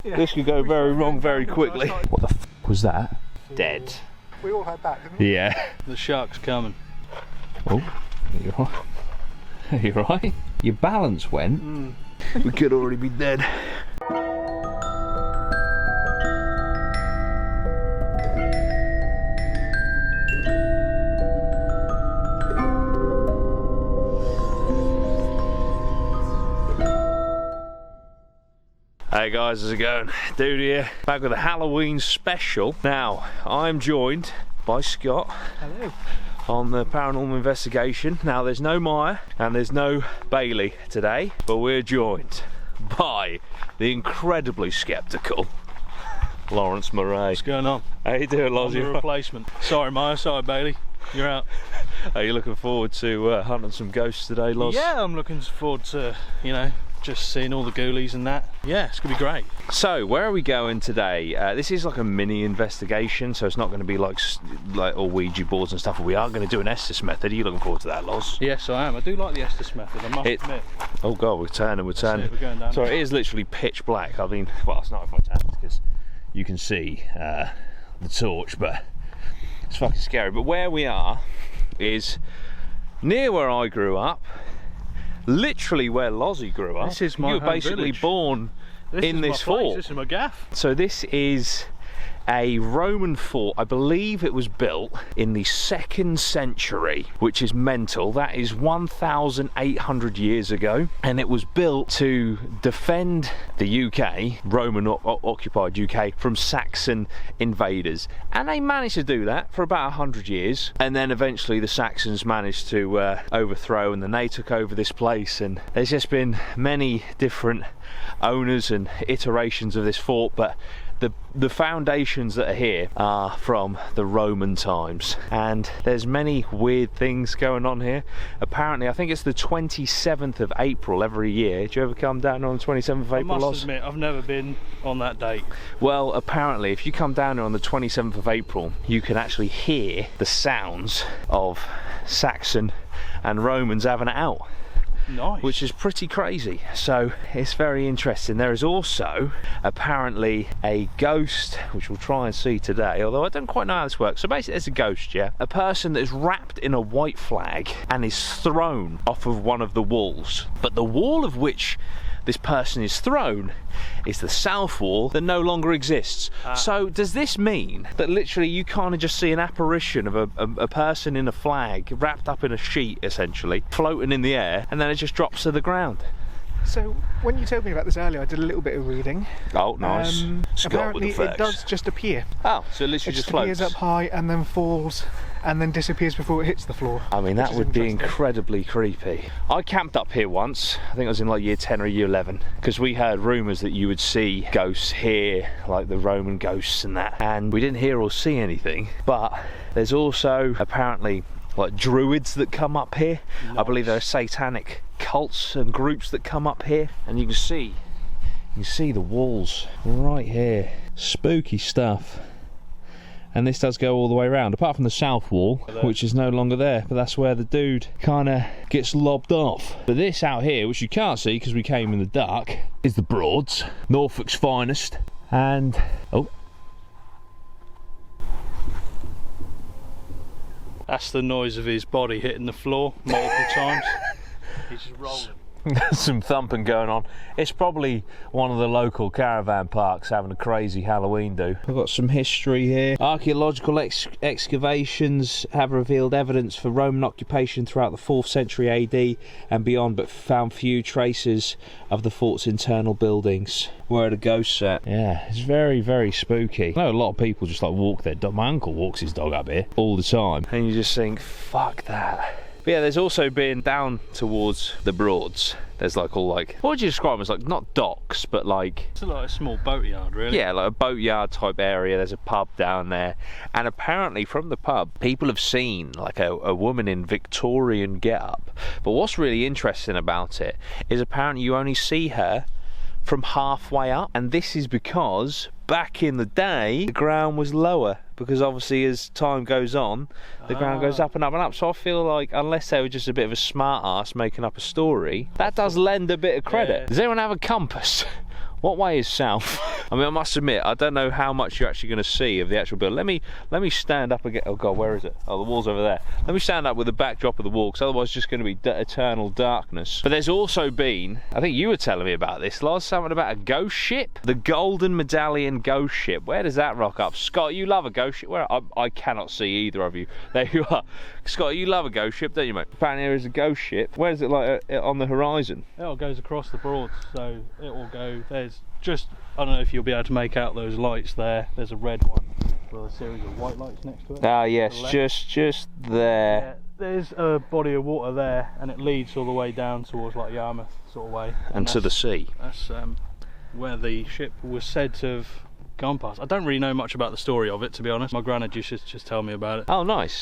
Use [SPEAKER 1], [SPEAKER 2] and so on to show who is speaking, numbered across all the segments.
[SPEAKER 1] Yeah.
[SPEAKER 2] This could go very wrong very quickly. What the f was that? Dead.
[SPEAKER 1] We all heard that, didn't we?
[SPEAKER 2] Yeah.
[SPEAKER 3] The shark's coming.
[SPEAKER 2] Oh, you're right. You're right. Your balance went. We could already be dead. Hey guys, how's it going? Dudey here, back with a Halloween special. Now, I'm joined by Scott.
[SPEAKER 1] Hello.
[SPEAKER 2] On the paranormal investigation. Now, there's no Maya and there's no Bailey today, but we're joined by the incredibly sceptical Lawrence Murray.
[SPEAKER 3] What's going on?
[SPEAKER 2] How you doing, Loz?
[SPEAKER 3] I'm the replacement. Sorry, Maya. Sorry, Bailey. You're out.
[SPEAKER 2] Are you looking forward to hunting some ghosts today, Loz?
[SPEAKER 3] Yeah, I'm looking forward to, you know, just seeing all the ghoulies and that. Yeah, it's gonna be great.
[SPEAKER 2] So, where are we going today? This is like a mini investigation, so it's not going to be like all Ouija boards and stuff. We are going to do an Estes method. Are you looking forward to that, Loz?
[SPEAKER 3] Yes, I am. I do like the Estes method, I must admit.
[SPEAKER 2] Oh god, we're turning.
[SPEAKER 3] We're going down.
[SPEAKER 2] Sorry, it is literally pitch black. I mean, well, it's not if I turn because you can see the torch, but it's fucking scary. But where we are is near where I grew up. Literally where Lozzie grew up.
[SPEAKER 3] This is my
[SPEAKER 2] You were basically
[SPEAKER 3] village.
[SPEAKER 2] Born in this fort.
[SPEAKER 3] This is my gaff.
[SPEAKER 2] So this is a Roman fort. I believe it was built in the 2nd century, which is mental. That is 1,800 years ago, and it was built to defend the UK, Roman occupied UK, from Saxon invaders. And they managed to do that for about 100 years, and then eventually the Saxons managed to overthrow, and then they took over this place. And there's just been many different owners and iterations of this fort, but the foundations that are here are from the Roman times, and there's many weird things going on here. Apparently, I think it's the 27th of April every year. Do you ever come down on the 27th of April?
[SPEAKER 3] I must admit, I've never been on that date.
[SPEAKER 2] Well, apparently, if you come down here on the 27th of April, you can actually hear the sounds of Saxon and Romans having it out.
[SPEAKER 3] Nice.
[SPEAKER 2] Which is pretty crazy, so it's very interesting. There is also apparently a ghost, which we'll try and see today, although I don't quite know how this works. So basically there's a ghost, yeah, a person that is wrapped in a white flag and is thrown off of one of the walls, but the wall of which this person is thrown is the south wall that no longer exists. So does this mean that literally you kind of just see an apparition of a person in a flag wrapped up in a sheet, essentially floating in the air, and then it just drops to the ground?
[SPEAKER 1] So, when you told me about this earlier, I did a little bit of reading.
[SPEAKER 2] Oh, nice. Scott
[SPEAKER 1] Apparently,
[SPEAKER 2] with the facts.
[SPEAKER 1] it does just appear.
[SPEAKER 2] Oh, so it literally
[SPEAKER 1] It
[SPEAKER 2] just
[SPEAKER 1] appears
[SPEAKER 2] floats.
[SPEAKER 1] up high and then falls and then disappears before it hits the floor.
[SPEAKER 2] I mean, that
[SPEAKER 1] which is
[SPEAKER 2] would be
[SPEAKER 1] interesting.
[SPEAKER 2] incredibly creepy. I camped up here once, I think I was in like year 10 or year 11, because we heard rumours that you would see ghosts here, like the Roman ghosts and that, and we didn't hear or see anything. But there's also apparently like druids that come up here.
[SPEAKER 3] Nice.
[SPEAKER 2] I believe there are satanic cults and groups that come up here, and you can see the walls right here. Spooky stuff. And this does go all the way around, apart from the south wall, which is no longer there, but that's where the dude kind of gets lobbed off. But this out here, which you can't see because we came in the dark, is the Broads, Norfolk's finest. And oh,
[SPEAKER 3] That's the noise of his body hitting the floor multiple times. He's just rolling.
[SPEAKER 2] some thumping going on. It's probably one of the local caravan parks having a crazy Halloween do. I've got some history here. Archaeological excavations have revealed evidence for Roman occupation throughout the 4th century AD and beyond, but found few traces of the fort's internal buildings. Where the ghost set. Yeah, it's very, very spooky. I know a lot of people just like walk their dog. My uncle walks his dog up here all the time, and you just think, fuck that. But yeah, there's also been down towards the Broads. There's like all like, what would you describe them as? Like not docks, but like,
[SPEAKER 3] It's like a small boatyard, really.
[SPEAKER 2] yeah, like a boatyard type area. There's a pub down there, and apparently from the pub, people have seen like a woman in Victorian get-up. But what's really interesting about it is apparently you only see her from halfway up, and this is because back in the day the ground was lower, because obviously as time goes on the ground goes up and up and up. So I feel like unless they were just a bit of a smart ass making up a story, that does lend a bit of credit.
[SPEAKER 3] Yeah.
[SPEAKER 2] Does anyone have a compass What way is south? I mean, I must admit, I don't know how much you're actually going to see of the actual building. Let me stand up again. Oh God, where is it? Oh, the wall's over there. Let me stand up with the backdrop of the wall, because otherwise it's just going to be eternal darkness. But there's also been, I think you were telling me about this, Loz, something about a ghost ship? The Golden Medallion ghost ship. Where does that rock up? Scott, you love a ghost ship. Where? I cannot see either of you. There you are. Scott, you love a ghost ship, don't you, mate? Apparently there is a ghost ship. Where is it, like on the horizon?
[SPEAKER 3] It all goes across the Broads, so it will go. There's just, I don't know if you'll be able to make out those lights there. There's a red one with a series of white lights next to it.
[SPEAKER 2] Ah, yes, just there.
[SPEAKER 3] Yeah, there's a body of water there, and it leads all the way down towards like Yarmouth sort of way.
[SPEAKER 2] And to the sea.
[SPEAKER 3] That's where the ship was said to have gone past. I don't really know much about the story of it, to be honest. My granddad used to just tell me about it.
[SPEAKER 2] Oh, nice.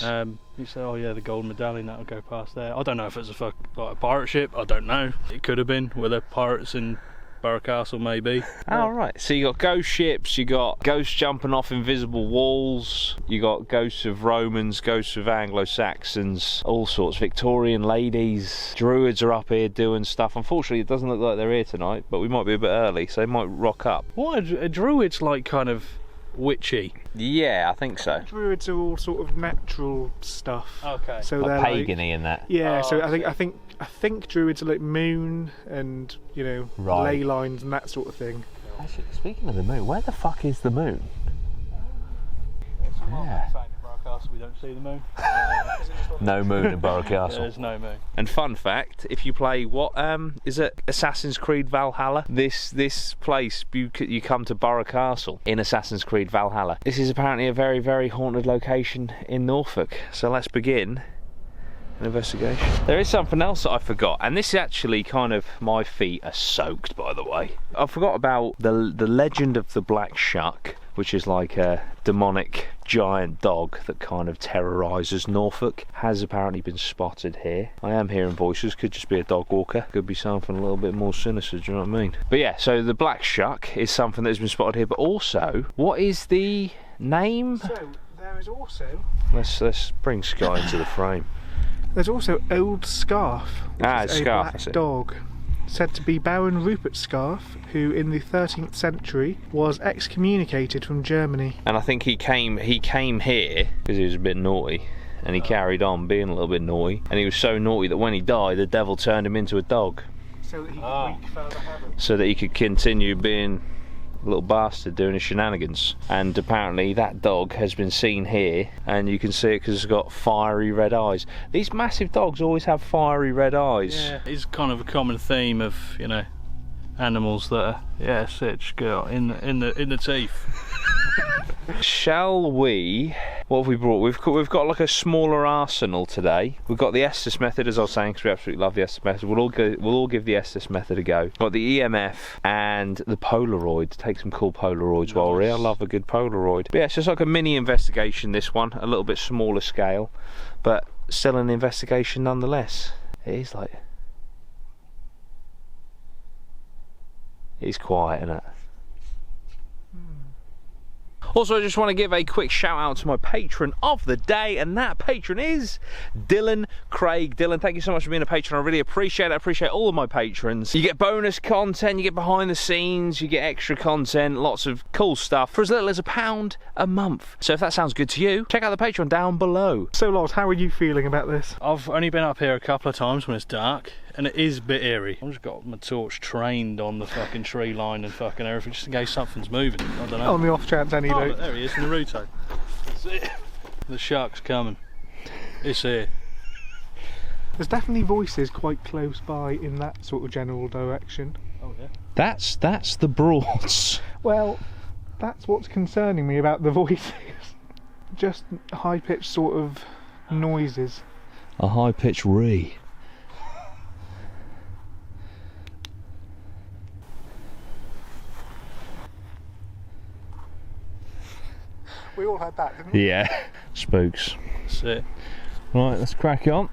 [SPEAKER 3] He said, oh yeah, the Golden Medallion, that'll go past there. I don't know if it's like a pirate ship. I don't know. It could have been. Were there pirates in Burgh Castle, maybe?
[SPEAKER 2] Oh, right. So you got ghost ships, you got ghosts jumping off invisible walls, you got ghosts of Romans, ghosts of Anglo-Saxons, all sorts. Victorian ladies, druids are up here doing stuff. Unfortunately, it doesn't look like they're here tonight, but we might be a bit early, so they might rock up.
[SPEAKER 3] What, a druid's like kind of witchy?
[SPEAKER 2] Yeah, I think so.
[SPEAKER 1] Druids are all sort of natural stuff.
[SPEAKER 3] Okay.
[SPEAKER 1] So
[SPEAKER 2] Like
[SPEAKER 1] they're
[SPEAKER 2] pagan-y and that.
[SPEAKER 1] Yeah,
[SPEAKER 3] Oh,
[SPEAKER 1] so
[SPEAKER 3] I
[SPEAKER 1] I think druids are like moon and, you know,
[SPEAKER 2] Right.
[SPEAKER 1] ley lines and that sort of thing.
[SPEAKER 2] Actually, speaking of the moon, where the fuck is the moon? Yeah.
[SPEAKER 3] We don't see the moon.
[SPEAKER 2] No moon in Burgh Castle.
[SPEAKER 3] There's no moon.
[SPEAKER 2] And fun fact, if you play what is it, Assassin's Creed Valhalla? This place you come to Burgh Castle in Assassin's Creed Valhalla. This is apparently a very, very haunted location in Norfolk. So let's begin an investigation. There is something else that I forgot, and this is actually kind of, my feet are soaked, by the way. I forgot about the legend of the Black Shuck, which is like a demonic giant dog that kind of terrorises Norfolk, has apparently been spotted here. I am hearing voices, could just be a dog walker, could be something a little bit more sinister, do you know what I mean? But yeah, so the Black Shuck is something that has been spotted here, but also, what is the name?
[SPEAKER 1] So there is also
[SPEAKER 2] Let's bring Sky into the frame.
[SPEAKER 1] there's also Old Scarf, which is a
[SPEAKER 2] Scarf, that's
[SPEAKER 1] black
[SPEAKER 2] it.
[SPEAKER 1] dog, said to be Baron Rupert Scarf, who in the 13th century was excommunicated from Germany.
[SPEAKER 2] And I think he came here because he was a bit naughty, and he carried on being a little bit naughty, and he was so naughty that when he died, the devil turned him into a dog,
[SPEAKER 1] So that he could wreak further havoc.
[SPEAKER 2] so that he could continue being a little bastard doing his shenanigans. And apparently that dog has been seen here, and you can see it because it's got fiery red eyes. These massive dogs always have fiery red eyes.
[SPEAKER 3] Yeah, it's kind of a common theme of, you know, animals that are, yeah, sitch, girl, in the teeth.
[SPEAKER 2] Shall we? What have we brought? We've got like a smaller arsenal today. We've got the Estes method, as I was saying, because we absolutely love the Estes method. We'll all give the Estes method a go. Got the EMF and the Polaroid. Take some cool Polaroids while we're here. I love a good Polaroid. But yeah, it's just like a mini investigation. This one, a little bit smaller scale, but still an investigation nonetheless. It is like, it's quiet, isn't it? Also, I just want to give a quick shout out to my patron of the day, and that patron is Dylan Craig. Dylan, thank you so much for being a patron. I really appreciate it. I appreciate all of my patrons. You get bonus content, you get behind the scenes, you get extra content, lots of cool stuff for as little as £1 a month. So if that sounds good to you, check out the Patreon down below.
[SPEAKER 1] So Loz, how are you feeling about this?
[SPEAKER 3] I've only been up here a couple of times when it's dark, and it is a bit eerie. I've just got my torch trained on the fucking tree line and fucking everything, just in case something's moving. I don't know.
[SPEAKER 1] On the off chance any
[SPEAKER 3] Oh,
[SPEAKER 1] loot.
[SPEAKER 3] there he is in the Ruto. That's it. The shark's coming. It's here.
[SPEAKER 1] There's definitely voices quite close by in that sort of general direction.
[SPEAKER 3] Oh yeah.
[SPEAKER 2] That's the Broads.
[SPEAKER 1] Well, that's what's concerning me about the voices. Just high-pitched sort of noises.
[SPEAKER 2] A high-pitched ree.
[SPEAKER 1] We all had that, didn't we?
[SPEAKER 2] Yeah. Spooks.
[SPEAKER 3] That's it.
[SPEAKER 2] Right, let's crack on.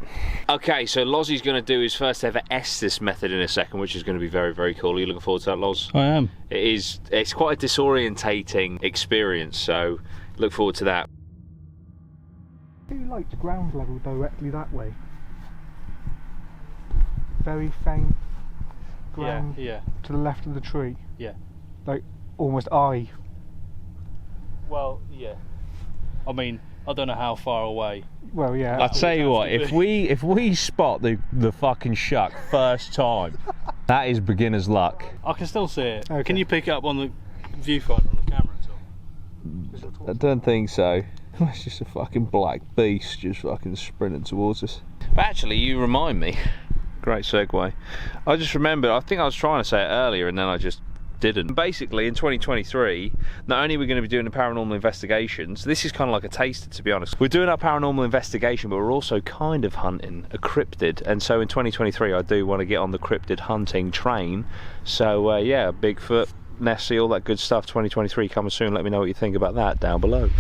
[SPEAKER 2] Okay, so Lozzie's going to do his first ever Estes method in a second, which is going to be very, very cool. Are you looking forward to that, Loz?
[SPEAKER 3] I am.
[SPEAKER 2] It's quite a disorientating experience, so look forward to that.
[SPEAKER 1] I do like ground level directly that way. Very faint ground
[SPEAKER 3] Yeah.
[SPEAKER 1] to the left of the tree.
[SPEAKER 3] Yeah.
[SPEAKER 1] like almost eye.
[SPEAKER 3] Well, yeah. I mean, I don't know how far away.
[SPEAKER 1] Well, yeah.
[SPEAKER 2] I'll tell you what, if we spot the fucking shuck first time, that is beginner's luck.
[SPEAKER 3] I can still see it.
[SPEAKER 1] Okay.
[SPEAKER 3] Can you pick it up on the viewfinder on the camera at all?
[SPEAKER 2] I don't think so. It's just a fucking black beast just fucking sprinting towards us. But actually, you remind me. Great segue. I just remembered, I think I was trying to say it earlier and then I just didn't. Basically, in 2023, not only are we going to be doing the paranormal investigations, this is kind of like a taster, to be honest. We're doing our paranormal investigation, but we're also kind of hunting a cryptid. And so in 2023, I do want to get on the cryptid hunting train. So yeah, Bigfoot, Nessie, all that good stuff. 2023 coming soon. Let me know what you think about that down below.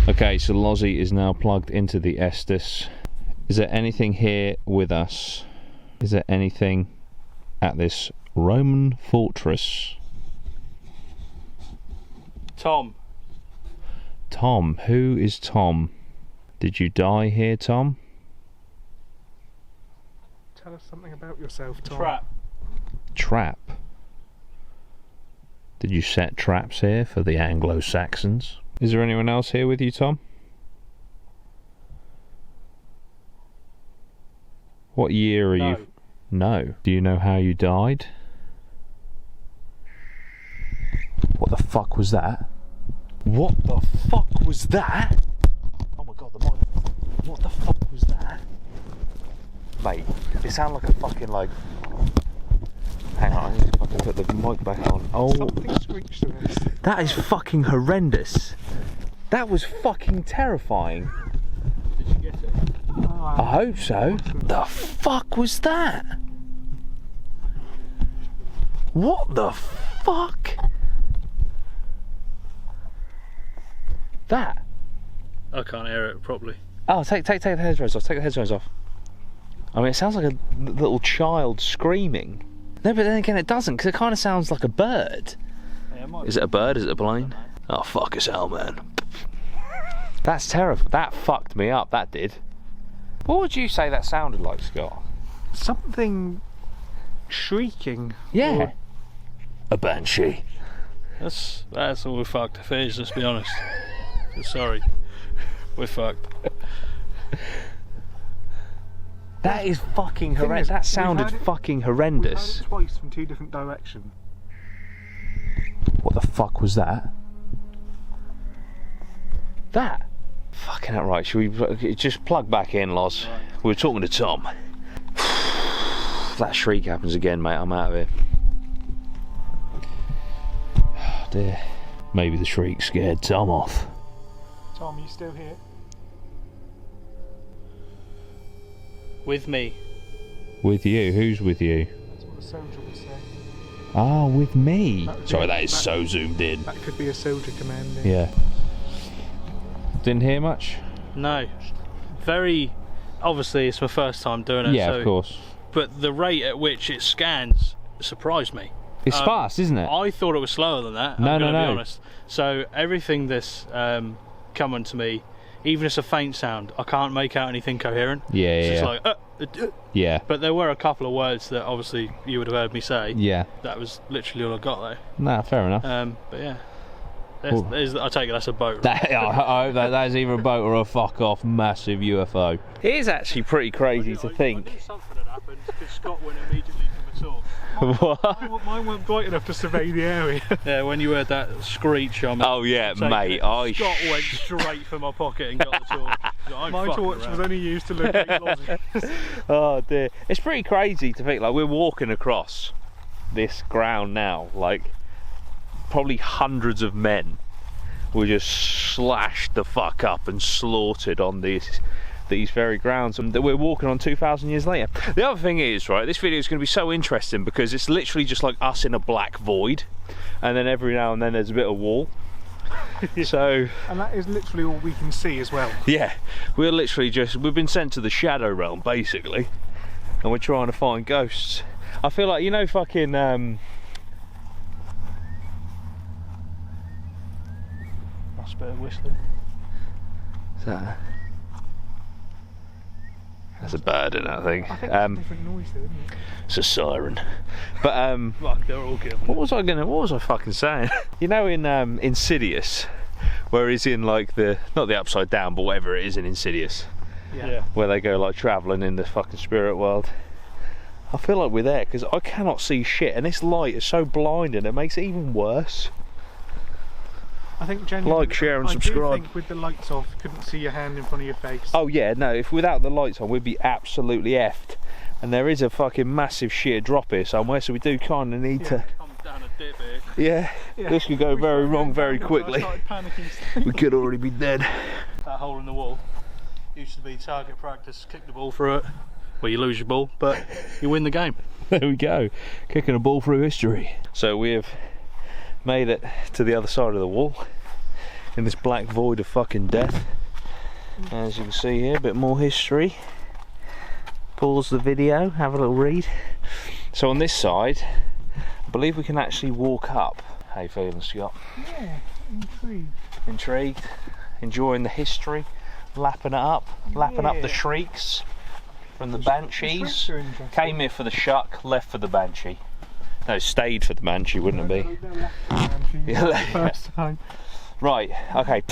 [SPEAKER 2] Okay, so Lozzie is now plugged into the Estes. Is there anything here with us? Is there anything at this Roman fortress?
[SPEAKER 3] Tom.
[SPEAKER 2] Tom, who is Tom? Did you die here, Tom?
[SPEAKER 1] Tell us something about yourself, Tom.
[SPEAKER 3] Trap.
[SPEAKER 2] Trap. Did you set traps here for the Anglo-Saxons? Is there anyone else here with you, Tom? What year are you? No. Do you know how you died? What the fuck was that? What the fuck was that? Oh my god, the mic. What the fuck was that? Mate, it sounded like a fucking like... Hang on, I need to fucking put the mic back on. Oh,
[SPEAKER 1] Something screeched to us.
[SPEAKER 2] that is fucking horrendous. That was fucking terrifying.
[SPEAKER 3] Did you get it?
[SPEAKER 2] I hope so. The fuck was that? What the fuck? That?
[SPEAKER 3] I can't hear it properly.
[SPEAKER 2] Oh, take the headphones off. Take the headphones off. I mean, it sounds like a little child screaming. No, but then again, it doesn't, because it kind of sounds like a bird.
[SPEAKER 3] Yeah, it might
[SPEAKER 2] Is it a bird? Is it a plane? Oh, fuck as hell, man. That's terrible. That fucked me up, that did. What would you say that sounded like, Scott?
[SPEAKER 1] Something shrieking.
[SPEAKER 2] Yeah.
[SPEAKER 1] Or-
[SPEAKER 2] A banshee.
[SPEAKER 3] That's all we're fucked if it is, let's be honest. Sorry. We're fucked.
[SPEAKER 2] That is fucking
[SPEAKER 1] Thing
[SPEAKER 2] horrendous.
[SPEAKER 1] is,
[SPEAKER 2] That
[SPEAKER 1] we've
[SPEAKER 2] sounded
[SPEAKER 1] heard it-
[SPEAKER 2] fucking
[SPEAKER 1] We've heard
[SPEAKER 2] horrendous.
[SPEAKER 1] it twice from two different directions.
[SPEAKER 2] What the fuck was that? That? Fucking outright. Should we just plug back in, Loz?
[SPEAKER 3] Right.
[SPEAKER 2] We were talking to Tom. If that shriek happens again, mate, I'm out of here. Oh dear. Maybe the shriek scared Tom off.
[SPEAKER 1] Tom, are you still here?
[SPEAKER 3] With me.
[SPEAKER 2] With you? Who's with you?
[SPEAKER 1] That's what a soldier would say.
[SPEAKER 2] Ah, with me.
[SPEAKER 1] That would
[SPEAKER 2] Sorry,
[SPEAKER 1] be-
[SPEAKER 2] that is so zoomed in.
[SPEAKER 1] That could be a soldier commanding.
[SPEAKER 2] Yeah. Didn't hear much?
[SPEAKER 3] No. Very... Obviously, it's my first time doing it.
[SPEAKER 2] Yeah,
[SPEAKER 3] so,
[SPEAKER 2] of course.
[SPEAKER 3] But the rate at which it scans surprised me.
[SPEAKER 2] It's fast, isn't it?
[SPEAKER 3] I thought it was slower than that.
[SPEAKER 2] No,
[SPEAKER 3] I'm
[SPEAKER 2] no,
[SPEAKER 3] gonna be
[SPEAKER 2] no.
[SPEAKER 3] honest. So everything that's coming to me, even if it's a faint sound, I can't make out anything coherent.
[SPEAKER 2] Yeah,
[SPEAKER 3] It's
[SPEAKER 2] yeah.
[SPEAKER 3] just like,
[SPEAKER 2] Yeah.
[SPEAKER 3] But there were a couple of words that obviously you would have heard me say.
[SPEAKER 2] Yeah.
[SPEAKER 3] That was literally all I got
[SPEAKER 2] Nah, fair enough.
[SPEAKER 3] though. But yeah,
[SPEAKER 2] Cool.
[SPEAKER 3] I take it that's a boat. Right?
[SPEAKER 2] I hope that is either a boat or a fuck off massive UFO. It is actually pretty crazy to
[SPEAKER 3] I
[SPEAKER 2] think.
[SPEAKER 3] knew something had happened because Scott went immediately from the talk.
[SPEAKER 2] What?
[SPEAKER 1] Mine weren't bright enough to survey the area.
[SPEAKER 3] Yeah, when you heard that screech on me.
[SPEAKER 2] Oh yeah,
[SPEAKER 3] taking
[SPEAKER 2] mate.
[SPEAKER 3] it,
[SPEAKER 2] I
[SPEAKER 3] Scott went straight for my pocket and got the torch. I'm
[SPEAKER 1] My
[SPEAKER 3] fucking
[SPEAKER 1] torch was
[SPEAKER 3] around.
[SPEAKER 1] only used to locate Lozzie.
[SPEAKER 2] Oh dear. It's pretty crazy to think like we're walking across this ground now, like probably hundreds of men were just slashed the fuck up and slaughtered on these very grounds, and that we're walking on 2,000 years later. The other thing is, right, this video is going to be so interesting because it's literally just like us in a black void, and then every now and then there's a bit of wall. So
[SPEAKER 1] And that is literally all we can see as well.
[SPEAKER 2] yeah, we're literally we've been sent to the shadow realm basically, and we're trying to find ghosts. I feel like, you know, fucking
[SPEAKER 3] That's a bit of whistling.
[SPEAKER 2] is that That's a bird, isn't it, I think?
[SPEAKER 1] I think it's a different noise though, isn't it?
[SPEAKER 2] It's a siren. But
[SPEAKER 3] Fuck, they're all good.
[SPEAKER 2] what was I fucking saying? You know, in Insidious, where he's in like not the upside down, but whatever it is in Insidious,
[SPEAKER 3] Yeah.
[SPEAKER 2] where they go like travelling in the fucking spirit world. I feel like we're there because I cannot see shit, and this light is so blinding, it makes it even worse.
[SPEAKER 1] I think genuinely,
[SPEAKER 2] Like, share and
[SPEAKER 1] I
[SPEAKER 2] subscribe.
[SPEAKER 1] do think with the lights off, you couldn't see your hand in front of your face.
[SPEAKER 2] Oh yeah, no, if without the lights on, we'd be absolutely effed. And there is a fucking massive sheer drop here somewhere, so we do kind of need to.
[SPEAKER 3] Comes down a dip here.
[SPEAKER 2] Yeah, this could go very wrong very quickly.
[SPEAKER 1] I started panicking.
[SPEAKER 2] We could already be dead.
[SPEAKER 3] That hole in the wall used to be target practice. Kick the ball through it. Well, you lose your ball, but you win the game.
[SPEAKER 2] There we go, kicking a ball through history. So we have made it to the other side of the wall in this black void of fucking death. As you can see here, a bit more history. Pause the video, have a little read. So on this side, I believe we can actually walk up. How you feeling, Scott?
[SPEAKER 1] Yeah, intrigued.
[SPEAKER 2] Intrigued? Enjoying the history? Lapping it up? Lapping up the
[SPEAKER 1] Yeah.
[SPEAKER 2] shrieks from the
[SPEAKER 1] The
[SPEAKER 2] banshees?
[SPEAKER 1] shrieks are interesting.
[SPEAKER 2] Came here for the shuck, left for the banshee. No, stayed for the banshee, wouldn't it be?
[SPEAKER 1] Yeah,
[SPEAKER 2] Yeah.
[SPEAKER 1] first time.
[SPEAKER 2] Right, okay.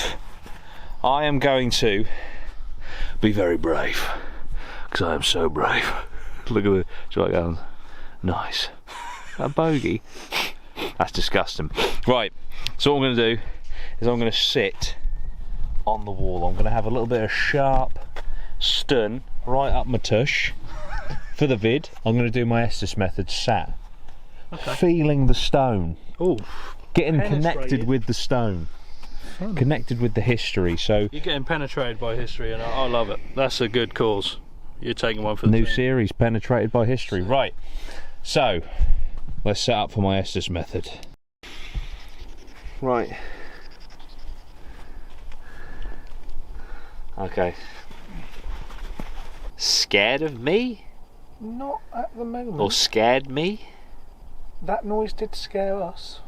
[SPEAKER 2] I am going to be very brave. Because I am so brave. Look at the shotgun. Nice. A bogey. That's disgusting. Right, so what I'm going to do is I'm going to sit on the wall. I'm going to have a little bit of sharp stun right up my tush for the vid. I'm going to do my Estes method sat.
[SPEAKER 3] Okay.
[SPEAKER 2] Feeling the stone.
[SPEAKER 3] Oh,
[SPEAKER 2] Getting connected
[SPEAKER 3] Penetrated.
[SPEAKER 2] with the stone. Connected with the history. So
[SPEAKER 3] you're getting penetrated by history, and I love it. That's a good cause. You're taking one for the
[SPEAKER 2] new
[SPEAKER 3] team.
[SPEAKER 2] series, Penetrated by History. Right, so let's set up for my Estes method. Right. Okay. Scared of me?
[SPEAKER 1] Not at the moment.
[SPEAKER 2] Or scared me?
[SPEAKER 1] That noise did scare us.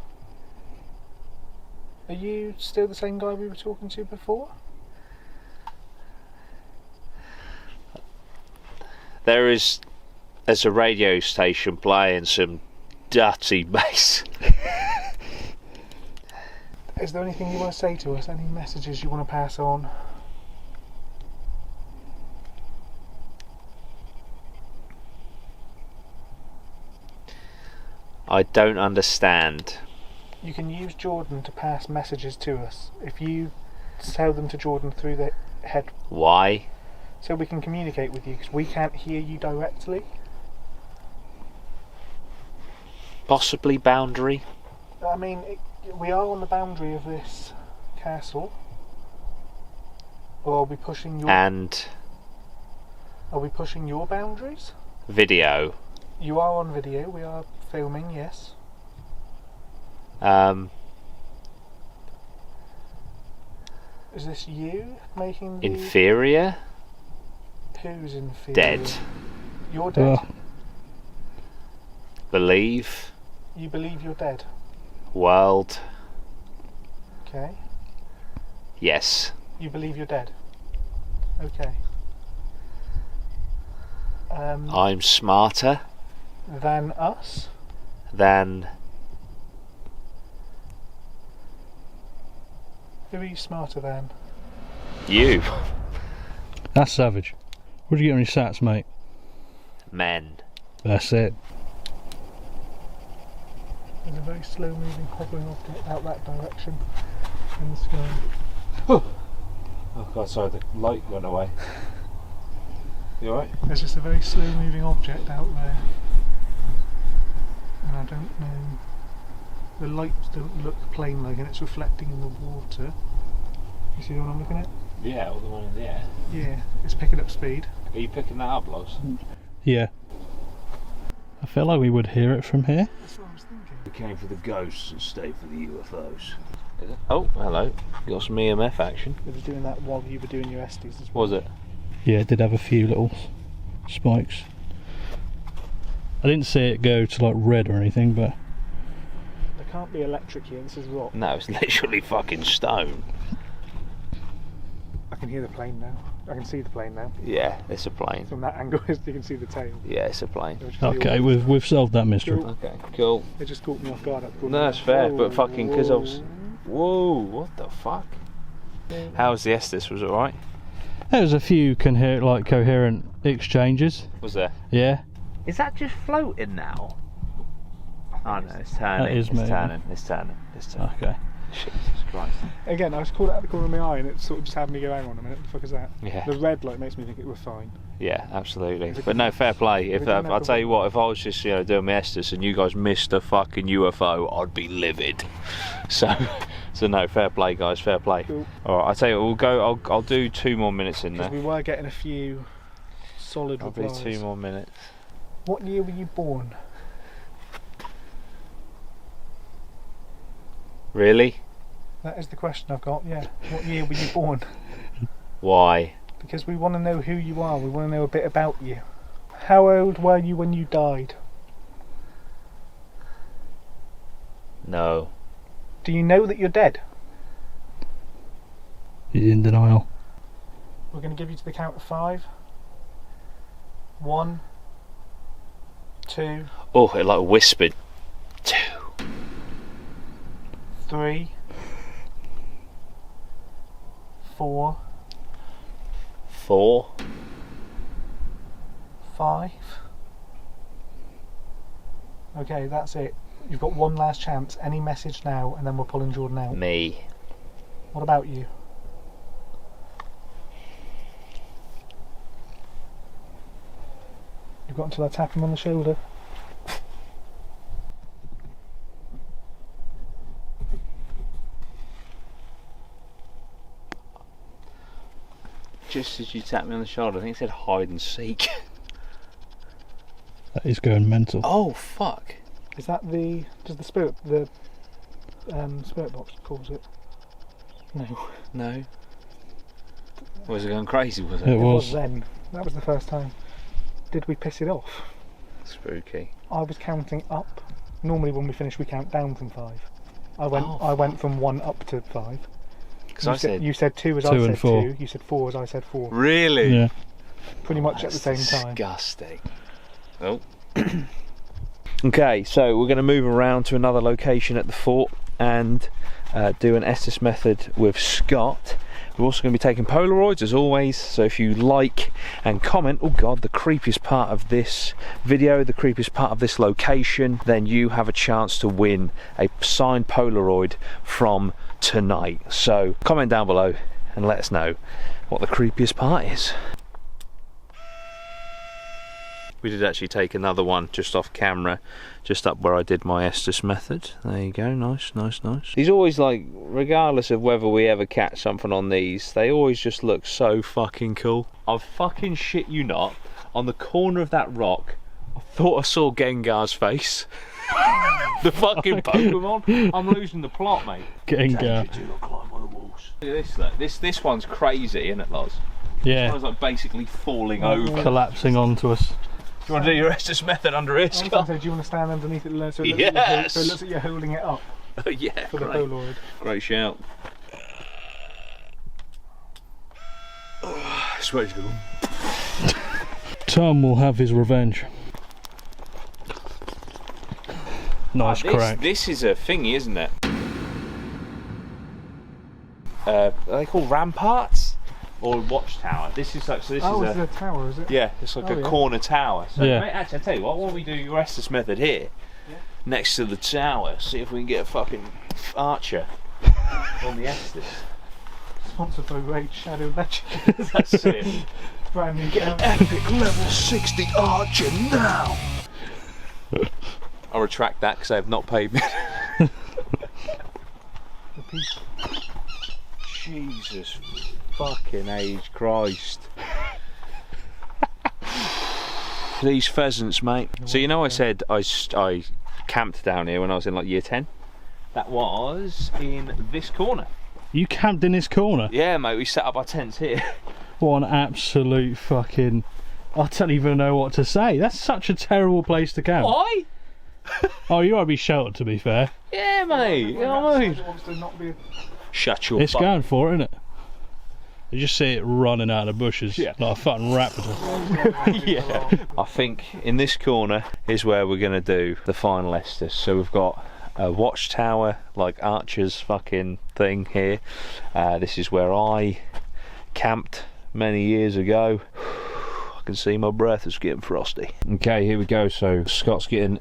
[SPEAKER 1] Are you still the same guy we were talking to before?
[SPEAKER 2] There's a radio station playing some dirty bass.
[SPEAKER 1] Is there anything you want to say to us? Any messages you want to pass on?
[SPEAKER 2] I don't understand.
[SPEAKER 1] You can use Jordan to pass messages to us. If you tell them to Jordan through the head,
[SPEAKER 2] Why?
[SPEAKER 1] so we can communicate with you, because we can't hear you directly.
[SPEAKER 2] Possibly boundary?
[SPEAKER 1] I mean, we are on the boundary of this castle. Or are we pushing your?
[SPEAKER 2] And
[SPEAKER 1] Are we pushing your boundaries?
[SPEAKER 2] video.
[SPEAKER 1] You are on video. We are filming. Yes. Is this you making the?
[SPEAKER 2] Inferior?
[SPEAKER 1] Who's inferior?
[SPEAKER 2] Dead.
[SPEAKER 1] You're dead.
[SPEAKER 2] Believe?
[SPEAKER 1] You believe you're dead.
[SPEAKER 2] World?
[SPEAKER 1] Okay.
[SPEAKER 2] Yes.
[SPEAKER 1] You believe you're dead. Okay.
[SPEAKER 2] I'm smarter
[SPEAKER 1] Than us.
[SPEAKER 2] than
[SPEAKER 1] Who are you smarter than?
[SPEAKER 2] you.
[SPEAKER 3] That's savage. Where'd you get on your sats, mate?
[SPEAKER 2] Men.
[SPEAKER 3] That's it.
[SPEAKER 1] There's a very slow moving hovering object out that direction in the sky.
[SPEAKER 2] Oh god, sorry, the light went away. You alright?
[SPEAKER 1] There's just a very slow moving object out there. And I don't know. The lights don't look plain like, and it's reflecting in the water. You see the one I'm looking at?
[SPEAKER 2] Yeah, all the one in the air.
[SPEAKER 1] Yeah, it's picking up speed.
[SPEAKER 2] Are you picking that up, Loz?
[SPEAKER 3] Yeah. I feel like we would hear it from here.
[SPEAKER 1] That's what I was thinking.
[SPEAKER 2] We came for the ghosts and stayed for the UFOs. Oh, hello. You got some EMF action.
[SPEAKER 1] We were doing that while you were doing your Estes as well.
[SPEAKER 2] Was it?
[SPEAKER 3] Yeah, it did have a few little spikes. I didn't see it go to like red or anything, but
[SPEAKER 1] There can't be electric here, this is rock.
[SPEAKER 2] No, it's literally fucking stone.
[SPEAKER 1] I can hear the plane now. I can see the plane now.
[SPEAKER 2] Yeah, it's a plane.
[SPEAKER 1] From that angle, you can see the tail.
[SPEAKER 2] Yeah, it's a plane.
[SPEAKER 3] Okay, we've solved that mystery.
[SPEAKER 1] Cool.
[SPEAKER 2] Okay, cool.
[SPEAKER 1] It just caught me off guard.
[SPEAKER 2] No, that's fair, but fucking, because I was... Whoa, what the fuck? How was the Estes? Was it alright?
[SPEAKER 3] There was a few coherent exchanges.
[SPEAKER 2] Was there?
[SPEAKER 3] Yeah.
[SPEAKER 2] Is that just floating now? Oh no, it's turning.
[SPEAKER 3] That is
[SPEAKER 2] it's
[SPEAKER 3] moving.
[SPEAKER 2] turning. It's turning. It's turning.
[SPEAKER 3] Okay.
[SPEAKER 2] Jesus Christ.
[SPEAKER 1] Again, I was caught out of the corner of my eye and it sort of just had me go, hang on a minute, what the fuck is that?
[SPEAKER 2] Yeah.
[SPEAKER 1] The red light makes me think it was fine.
[SPEAKER 2] Yeah, absolutely. But no, fair play. If
[SPEAKER 1] didn't have
[SPEAKER 2] I'll
[SPEAKER 1] the
[SPEAKER 2] tell you what, if I was just doing my Estes and you guys missed a fucking UFO, I'd be livid. So no, fair play, guys. Fair play.
[SPEAKER 1] Cool.
[SPEAKER 2] All right, I'll tell you what, we'll go. I'll do 2 more minutes in there.
[SPEAKER 1] Because we were getting a few solid
[SPEAKER 2] I'll do
[SPEAKER 1] replies.
[SPEAKER 2] 2 more minutes.
[SPEAKER 1] What year were you born?
[SPEAKER 2] Really?
[SPEAKER 1] That is the question I've got, yeah. What year were you born?
[SPEAKER 2] Why?
[SPEAKER 1] Because we want to know who you are, we want to know a bit about you. How old were you when you died?
[SPEAKER 2] No.
[SPEAKER 1] Do you know that you're dead?
[SPEAKER 3] He's in denial.
[SPEAKER 1] We're going to give you to the count of 5. 1, 2,
[SPEAKER 2] Oh, it like whispered. 2.
[SPEAKER 1] 3, 4,
[SPEAKER 2] 4.
[SPEAKER 1] 5. Okay, that's it. You've got one last chance. Any message now, and then we're pulling Jordan out.
[SPEAKER 2] Me.
[SPEAKER 1] What about you? You've got until I tap him on the shoulder.
[SPEAKER 2] Just as you tapped me on the shoulder, I think it said hide and seek.
[SPEAKER 3] That is going mental.
[SPEAKER 2] Oh fuck!
[SPEAKER 1] Is that the spirit box calls it? No.
[SPEAKER 2] No. Was it going crazy? Was it?
[SPEAKER 3] It
[SPEAKER 1] It was
[SPEAKER 3] was.
[SPEAKER 1] then. That was the first time. Did we piss it off?
[SPEAKER 2] Spooky.
[SPEAKER 1] I was counting up. Normally when we finish we count down from 5. I went
[SPEAKER 2] Oh,
[SPEAKER 1] I went from 1 up to 5.
[SPEAKER 2] Because I said
[SPEAKER 1] You said 2 as
[SPEAKER 3] 2
[SPEAKER 1] I
[SPEAKER 3] and
[SPEAKER 1] said
[SPEAKER 3] 4.
[SPEAKER 1] 2. You said 4 as I said 4.
[SPEAKER 2] really.
[SPEAKER 3] Yeah.
[SPEAKER 1] Pretty much at the same time.
[SPEAKER 2] Disgusting. Oh. Okay, so we're going to move around to another location at the fort and do an Estes method with Scott. We're also going to be taking Polaroids as always, so if you like and comment, oh god, the creepiest part of this video, the creepiest part of this location, then you have a chance to win a signed Polaroid from tonight. So comment down below and let us know what the creepiest part is. We did actually take another one just off camera, just up where I did my Estes method. There you go, nice, nice, nice. These always, like, regardless of whether we ever catch something on these, they always just look so fucking cool. I fucking shit you not, on the corner of that rock, I thought I saw Gengar's face. The fucking Pokemon. I'm losing the plot, mate.
[SPEAKER 3] Gengar.
[SPEAKER 2] Do not climb on the walls. Look at this, look. This one's crazy, isn't it, Loz? This
[SPEAKER 3] Yeah.
[SPEAKER 2] one's like basically falling over.
[SPEAKER 3] Collapsing onto us.
[SPEAKER 2] Do you want to do your Estes method under here,
[SPEAKER 1] I was gonna
[SPEAKER 2] Scott?
[SPEAKER 1] say, do you want to stand underneath it so it looks,
[SPEAKER 2] Yes!
[SPEAKER 1] so it looks like you're holding it up
[SPEAKER 2] Oh yeah,
[SPEAKER 1] for the
[SPEAKER 2] great.
[SPEAKER 1] Polaroid?
[SPEAKER 2] Great shout. Swear to God.
[SPEAKER 3] Tom will have his revenge. Nice crack.
[SPEAKER 2] This is a thingy, isn't it? Are they called ramparts or watchtower? This is like so. This
[SPEAKER 1] Oh,
[SPEAKER 2] is
[SPEAKER 1] it's
[SPEAKER 2] a
[SPEAKER 1] a tower, is it?
[SPEAKER 2] yeah. It's like
[SPEAKER 1] Oh,
[SPEAKER 2] a
[SPEAKER 1] yeah.
[SPEAKER 2] corner tower. So
[SPEAKER 3] Yeah.
[SPEAKER 2] mate, actually, I tell you what. Why don't we do your Estes method here, next to the tower? See if we can get a fucking archer on the Estes.
[SPEAKER 1] Sponsored by Raid Shadow Legends.
[SPEAKER 2] That's it.
[SPEAKER 1] Brand new game.
[SPEAKER 2] Epic level 60 archer now. I'll retract that because they have not paid me.
[SPEAKER 1] The piece.
[SPEAKER 2] Jesus fucking age Christ. These pheasants, mate. So you know I said I camped down here when I was in like year 10? That was in this corner.
[SPEAKER 3] You camped in this corner?
[SPEAKER 2] Yeah, mate, we set up our tents here.
[SPEAKER 3] What an absolute fucking... I don't even know what to say. That's such a terrible place to camp.
[SPEAKER 2] Why?
[SPEAKER 3] Oh, you ought to be sheltered, to be fair.
[SPEAKER 2] Yeah, mate. You know what I mean?
[SPEAKER 1] Wants to not be.
[SPEAKER 2] Shut your
[SPEAKER 3] It's
[SPEAKER 2] fuck.
[SPEAKER 3] going for it, isn't it? You just see it running out of the bushes like a fucking raptor.
[SPEAKER 2] Yeah. I think in this corner is where we're going to do the final Estes. So we've got a watchtower, like Archer's fucking thing here. This is where I camped many years ago. I can see my breath is getting frosty. Okay, here we go. So Scott's getting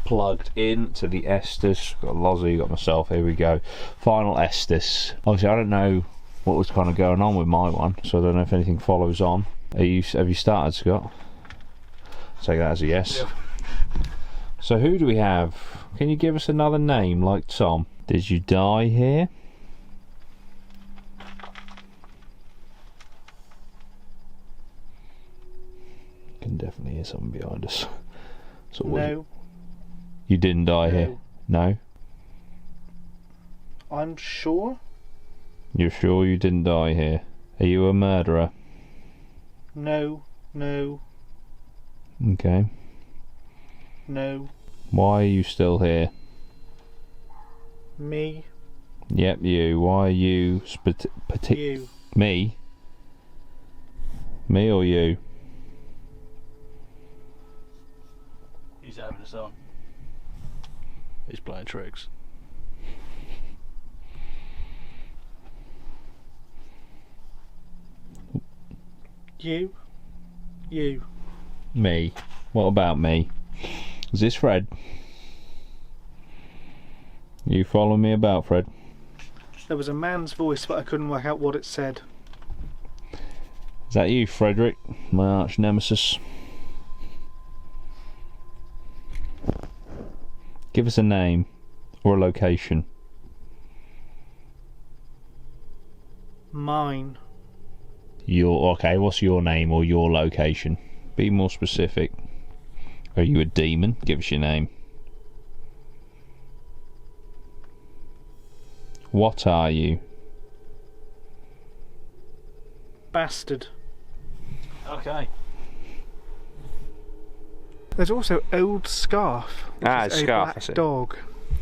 [SPEAKER 2] plugged in to the Estes. Got Lozzie, got myself. Here we go. Final Estes. Obviously, I don't know what was kind of going on with my one, so I don't know if anything follows on. Have you started, Scott? Take that as a yes.
[SPEAKER 3] Yeah.
[SPEAKER 2] So who do we have? Can you give us another name like Tom? Did you die here? Can definitely hear something behind us. So
[SPEAKER 1] No.
[SPEAKER 2] You didn't die here? No?
[SPEAKER 1] I'm sure.
[SPEAKER 2] You're sure you didn't die here? Are you a murderer?
[SPEAKER 1] No. No.
[SPEAKER 2] Okay.
[SPEAKER 1] No.
[SPEAKER 2] Why are you still here?
[SPEAKER 1] Me.
[SPEAKER 2] Yep, you. Why are you
[SPEAKER 1] You.
[SPEAKER 2] Me? Me or you?
[SPEAKER 3] He's having us on. He's playing tricks.
[SPEAKER 1] You. You.
[SPEAKER 2] Me. What about me? Is this Fred? You follow me about, Fred?
[SPEAKER 1] There was a man's voice, but I couldn't work out what it said.
[SPEAKER 2] Is that you, Frederick? My arch nemesis? Give us a name or a location.
[SPEAKER 1] Mine.
[SPEAKER 2] Okay, what's your name or your location? Be more specific. Are you a demon? Give us your name. What are you?
[SPEAKER 1] Bastard.
[SPEAKER 3] Okay.
[SPEAKER 1] There's also Old Scarf, which is a
[SPEAKER 2] Scarf,
[SPEAKER 1] black dog,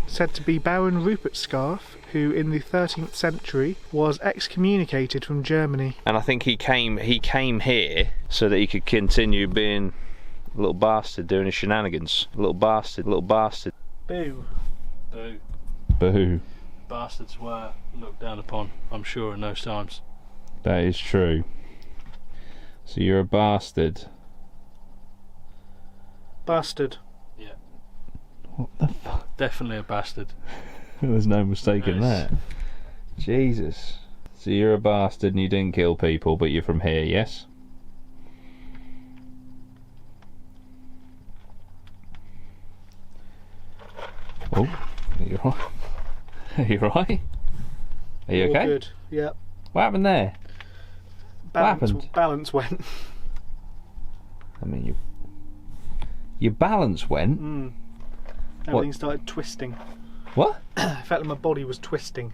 [SPEAKER 1] said to be Baron Rupert Scarf, who in the 13th century was excommunicated from Germany.
[SPEAKER 2] And I think he came here so that he could continue being a little bastard doing his shenanigans. Little bastard.
[SPEAKER 1] Boo.
[SPEAKER 3] Boo.
[SPEAKER 2] Boo.
[SPEAKER 3] Bastards were looked down upon, I'm sure, in those times.
[SPEAKER 2] That is true. So you're a bastard.
[SPEAKER 1] Bastard.
[SPEAKER 3] Yeah.
[SPEAKER 2] What the fuck?
[SPEAKER 3] Definitely a bastard.
[SPEAKER 2] There's no mistaking
[SPEAKER 3] Nice.
[SPEAKER 2] that. Jesus. So you're a bastard and you didn't kill people, but you're from here, yes? Oh, are you right? Are you right? Are you
[SPEAKER 1] All
[SPEAKER 2] okay?
[SPEAKER 1] good. Yep.
[SPEAKER 2] What happened there? happened?
[SPEAKER 1] Balance went.
[SPEAKER 2] I mean, your balance went.
[SPEAKER 1] Everything started twisting.
[SPEAKER 2] What?
[SPEAKER 1] I felt like my body was twisting,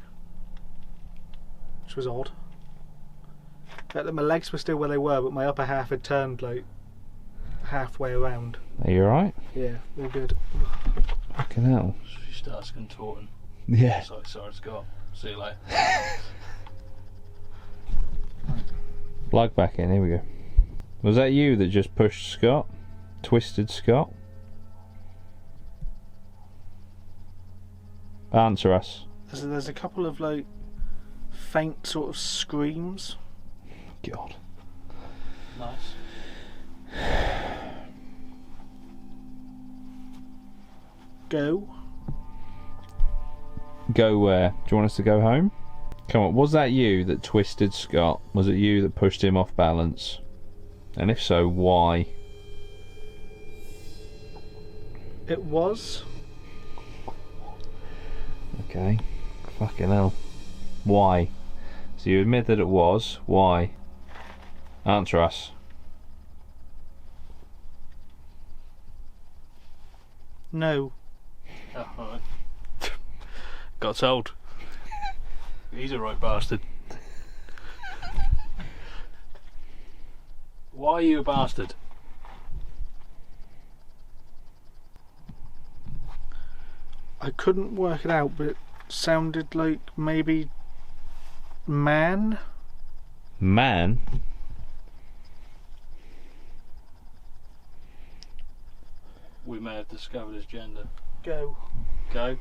[SPEAKER 1] which was odd. I felt like my legs were still where they were, but my upper half had turned like halfway around.
[SPEAKER 2] Are you alright?
[SPEAKER 1] Yeah, all good.
[SPEAKER 2] Fucking hell.
[SPEAKER 3] She starts contorting.
[SPEAKER 2] Yeah.
[SPEAKER 3] Sorry, Scott. See you later.
[SPEAKER 2] Plug back in, here we go. Was that you that just pushed Scott? Twisted Scott? Answer us.
[SPEAKER 1] There's a couple of like faint sort of screams.
[SPEAKER 2] God.
[SPEAKER 3] Nice.
[SPEAKER 1] Go.
[SPEAKER 2] Go where? Do you want us to go home? Come on, was that you that twisted Scott? Was it you that pushed him off balance? And if so, why?
[SPEAKER 1] It was.
[SPEAKER 2] Okay. Fucking hell. Why? So you admit that it was. Why? Answer us.
[SPEAKER 1] No.
[SPEAKER 3] Oh, alright. Got told. He's a right bastard. Why are you a bastard?
[SPEAKER 1] I couldn't work it out, but it sounded like maybe man.
[SPEAKER 2] Man.
[SPEAKER 3] We may have discovered his gender.
[SPEAKER 1] Go.
[SPEAKER 3] Go.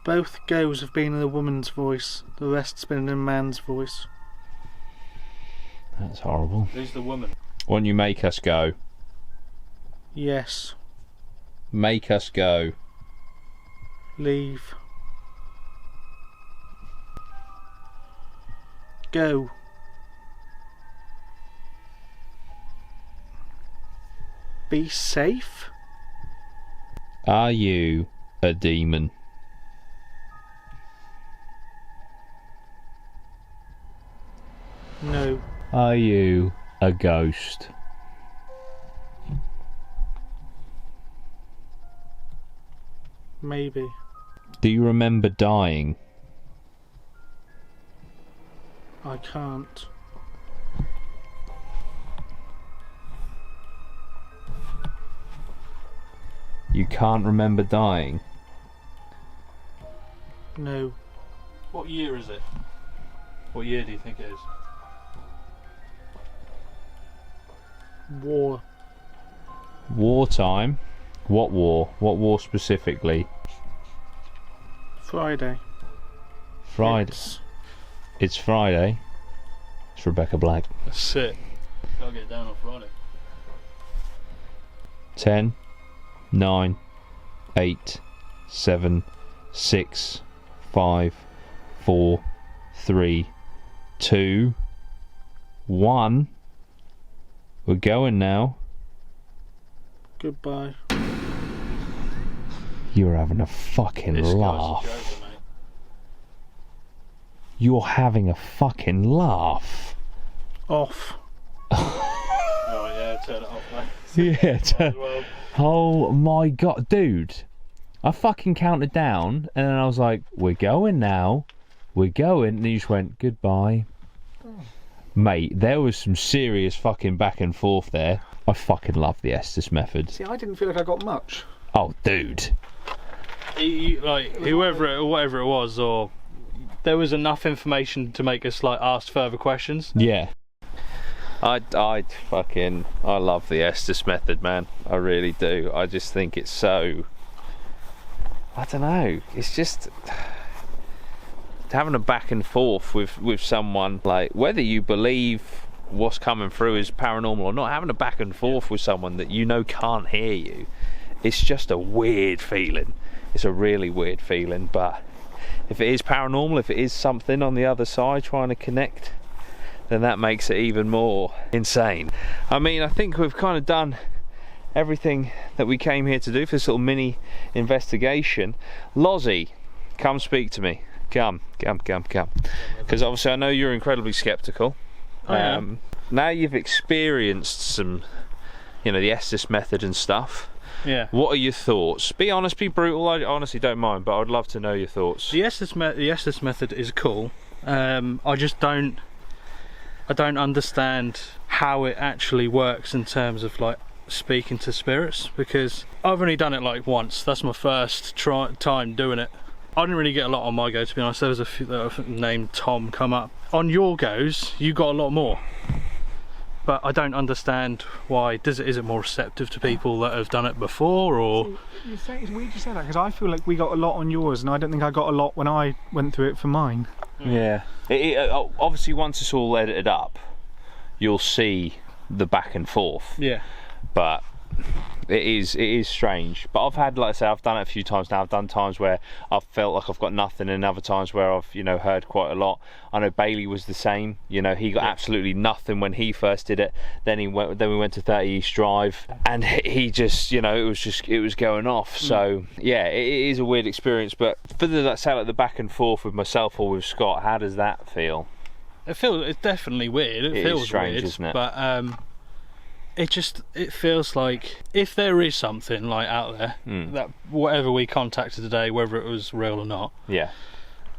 [SPEAKER 1] Both goes have been in a woman's voice. The rest's been in a man's voice.
[SPEAKER 2] That's horrible.
[SPEAKER 3] Who's the woman?
[SPEAKER 2] Why don't you make us go?
[SPEAKER 1] Yes.
[SPEAKER 2] Make us go.
[SPEAKER 1] Leave. Go. Be safe?
[SPEAKER 2] Are you a demon?
[SPEAKER 1] No.
[SPEAKER 2] Are you a ghost?
[SPEAKER 1] Maybe.
[SPEAKER 2] Do you remember dying?
[SPEAKER 1] I can't.
[SPEAKER 2] You can't remember dying?
[SPEAKER 1] No.
[SPEAKER 3] What year is it? What year do you think it is?
[SPEAKER 1] War.
[SPEAKER 2] Wartime? What war? What war specifically?
[SPEAKER 1] Friday.
[SPEAKER 2] Friday. It's Friday. It's Rebecca Black.
[SPEAKER 3] That's it. Gotta get down on Friday.
[SPEAKER 2] 10, 9, 8, 7, 6, 5, 4, 3, 2, 1. We're going now.
[SPEAKER 1] Goodbye.
[SPEAKER 2] You're having a fucking
[SPEAKER 3] This guy's a
[SPEAKER 2] laugh.
[SPEAKER 3] joker, mate.
[SPEAKER 2] You're having a fucking laugh.
[SPEAKER 1] Off.
[SPEAKER 3] Oh yeah, turn it off, mate.
[SPEAKER 2] Yeah.
[SPEAKER 3] Well,
[SPEAKER 2] Oh my god, dude. I fucking counted down and then I was like, we're going now. We're going. And you just went, goodbye. Mate, there was some serious fucking back and forth there. I fucking love the Estes method.
[SPEAKER 1] See, I didn't feel like I got much.
[SPEAKER 2] Oh, dude.
[SPEAKER 3] like whatever it was, or there was enough information to make us like ask further questions.
[SPEAKER 2] Yeah. I love the Estes method, man. I really do. I just think it's so, I don't know, it's just having a back and forth with someone, like whether you believe what's coming through is paranormal or not, having a back and forth with someone that you know can't hear you, it's just a weird feeling. It's a really weird feeling. But if it is paranormal, if it is something on the other side trying to connect, then that makes it even more insane. I mean, I think we've kind of done everything that we came here to do for this little mini investigation. Lozzie, come speak to me. Come. Because obviously I know you're incredibly skeptical. Now you've experienced some, the Estes method and stuff.
[SPEAKER 3] Yeah.
[SPEAKER 2] What are your thoughts? Be honest, be brutal. I honestly don't mind, but I'd love to know your thoughts.
[SPEAKER 3] The Estes method is cool. I don't understand how it actually works in terms of like speaking to spirits, because I've only done it like once. That's my first time doing it. I didn't really get a lot on my go, to be honest. There was a few named Tom come up. On your goes, you got a lot more. But I don't understand why. Is it more receptive to people that have done it before, or?
[SPEAKER 1] It's weird you say that, because I feel like we got a lot on yours, and I don't think I got a lot when I went through it for mine.
[SPEAKER 2] Yeah. Obviously, once it's all edited up, you'll see the back and forth.
[SPEAKER 3] Yeah.
[SPEAKER 2] But it is strange. But I've had, like I say, I've done it a few times now. I've done times where I've felt like I've got nothing, and other times where I've heard quite a lot. I know Bailey was the same. He got absolutely nothing when he first did it. Then we went to 30 East Drive, and he just it was going off. So yeah, it is a weird experience. But for the back and forth with myself or with Scott, how does that feel?
[SPEAKER 3] It's definitely weird. It feels
[SPEAKER 2] strange,
[SPEAKER 3] weird,
[SPEAKER 2] isn't it?
[SPEAKER 3] But it feels like if there is something like out there, that whatever we contacted today, whether it was real or not,
[SPEAKER 2] yeah,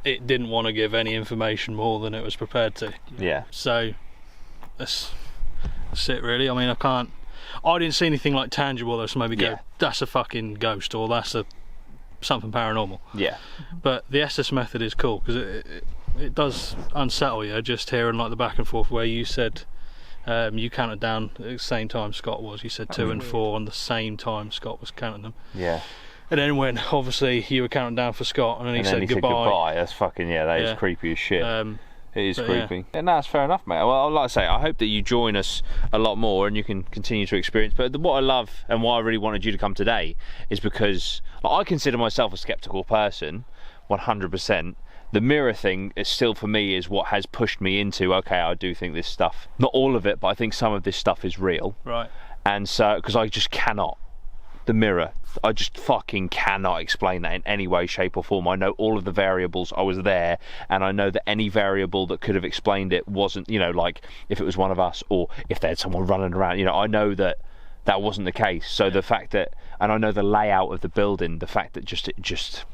[SPEAKER 3] it didn't want to give any information more than it was prepared to.
[SPEAKER 2] Yeah.
[SPEAKER 3] So that's it really. I mean, I didn't see anything like tangible that's maybe go, that's a fucking ghost, or that's something paranormal.
[SPEAKER 2] Yeah.
[SPEAKER 3] But the Estes method is cool, because it does unsettle you just hearing like the back and forth where you said you counted down at the same time Scott was. You said 2 and 4 on the same time Scott was counting them.
[SPEAKER 2] Yeah.
[SPEAKER 3] And then when obviously you were counting down for Scott, and then he said goodbye.
[SPEAKER 2] That's fucking, that is creepy as shit. It is creepy.
[SPEAKER 3] Yeah.
[SPEAKER 2] No, that's fair enough, mate. Well, like I say, I hope that you join us a lot more and you can continue to experience. But what I love and why I really wanted you to come today is because I consider myself a skeptical person, 100%. The mirror thing is still, for me, is what has pushed me into, okay, I do think this stuff, not all of it, but I think some of this stuff is real.
[SPEAKER 3] Right.
[SPEAKER 2] And so, because I just cannot. The mirror, I just fucking cannot explain that in any way, shape or form. I know all of the variables. I was there, and I know that any variable that could have explained it wasn't, like if it was one of us or if they had someone running around, I know that that wasn't the case. So the fact that, and I know the layout of the building, the fact that just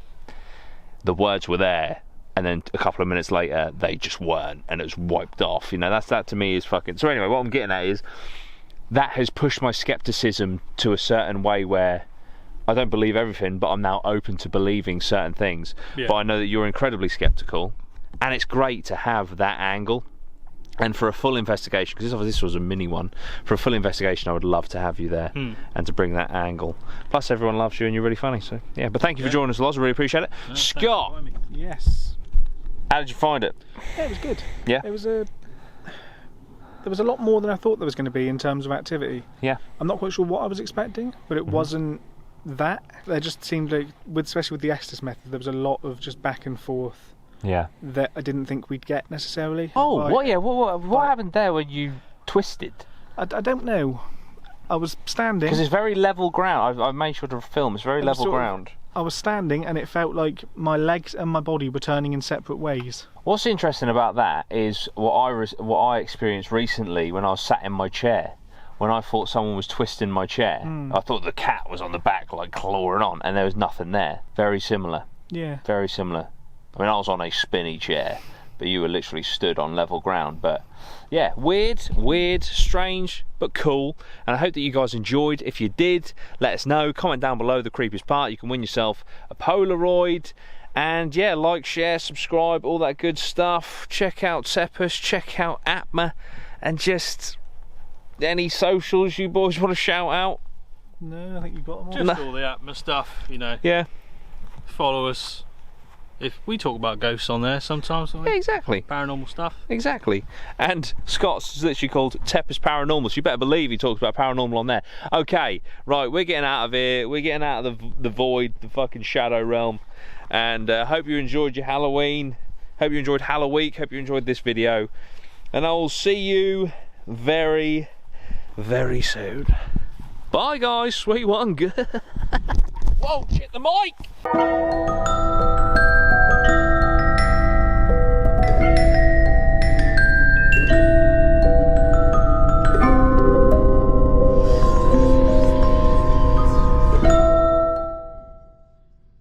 [SPEAKER 2] the words were there, and then a couple of minutes later they just weren't, and it was wiped off. That to me is fucking. So anyway, what I'm getting at is, that has pushed my skepticism to a certain way where I don't believe everything, but I'm now open to believing certain things.
[SPEAKER 3] Yeah.
[SPEAKER 2] But I know that you're incredibly skeptical, and it's great to have that angle. And for a full investigation, because this was a mini one, for a full investigation I would love to have you there and to bring that angle. Plus everyone loves you and you're really funny, so yeah. But thank you for joining us, Loz, I really appreciate it.
[SPEAKER 3] No,
[SPEAKER 2] Scott!
[SPEAKER 1] Yes.
[SPEAKER 2] How did you find it?
[SPEAKER 1] Yeah, it was good.
[SPEAKER 2] Yeah?
[SPEAKER 1] There was a lot more than I thought there was going to be in terms of activity.
[SPEAKER 2] Yeah.
[SPEAKER 1] I'm not quite sure what I was expecting, but it wasn't that. There just seemed like, especially with the Estes method, there was a lot of just back and forth that I didn't think we'd get necessarily.
[SPEAKER 2] Oh, what happened there when you twisted?
[SPEAKER 1] I don't know. I was standing.
[SPEAKER 2] Because it's very level ground. I made sure to film. It's very level ground.
[SPEAKER 1] I was standing and it felt like my legs and my body were turning in separate ways.
[SPEAKER 2] What's interesting about that is what I experienced recently when I was sat in my chair. When I thought someone was twisting my chair, I thought the cat was on the back, like clawing on, and there was nothing there. Very similar.
[SPEAKER 1] Yeah.
[SPEAKER 2] Very similar. I mean, I was on a spinny chair, but you were literally stood on level ground. But yeah, weird, strange, but cool. And I hope that you guys enjoyed. If you did, let us know. Comment down below the creepiest part. You can win yourself a Polaroid. And yeah, like, share, subscribe, all that good stuff. Check out Cepus, check out Atma, and just any socials you boys want to shout out.
[SPEAKER 1] No, I think you've got them all.
[SPEAKER 3] Just all the Atma stuff,
[SPEAKER 2] Yeah.
[SPEAKER 3] Follow us. If we talk about ghosts on there sometimes,
[SPEAKER 2] Yeah, exactly.
[SPEAKER 3] Paranormal stuff.
[SPEAKER 2] Exactly. And Scott's literally called Tepper's Paranormal, so you better believe he talks about paranormal on there. Okay, right, we're getting out of here. We're getting out of the void, the fucking shadow realm. And hope you enjoyed your Halloween. Hope you enjoyed Halloweek. Hope you enjoyed this video. And I will see you very, very soon. Bye, guys. Sweet one. Whoa, shit, the mic!